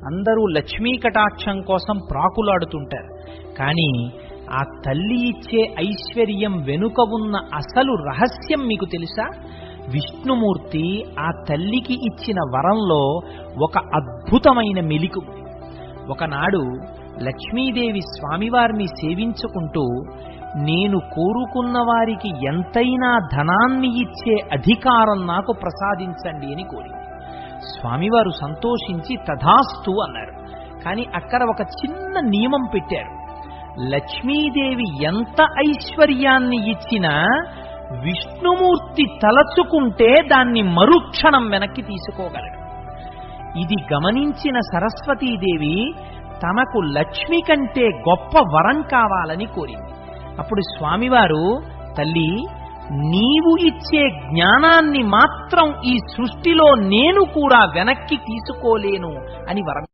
అందరూ లక్ష్మీ కటాక్షం కోసం ప్రాకులాడుతుంటారు. కానీ ఆ తల్లి ఇచ్చే ఐశ్వర్యం వెనుక ఉన్న అసలు రహస్యం మీకు తెలుసా? విష్ణుమూర్తి ఆ తల్లికి ఇచ్చిన వరంలో ఒక అద్భుతమైన మెలికు. ఒకనాడు లక్ష్మీదేవి స్వామివారిని సేవించుకుంటూ, నేను కోరుకున్న వారికి ఎంతైనా ధనాన్ని ఇచ్చే అధికారం నాకు ప్రసాదించండి అని కోరింది. స్వామివారు సంతోషించి తథాస్తు అన్నారు. కానీ అక్కడ ఒక చిన్న నియమం పెట్టారు. లక్ష్మీదేవి ఎంత ఐశ్వర్యాన్ని ఇచ్చినా విష్ణుమూర్తి తలచుకుంటే దాన్ని మరుక్షణం వెనక్కి తీసుకోగలడు. ఇది గమనించిన సరస్వతీదేవి తనకు లక్ష్మి కంటే గొప్ప వరం కావాలని కోరింది. అప్పుడు స్వామివారు, తల్లి, నీవు ఇచ్చే జ్ఞానాన్ని మాత్రం ఈ సృష్టిలో నేను కూడా వెనక్కి తీసుకోలేను అని వరం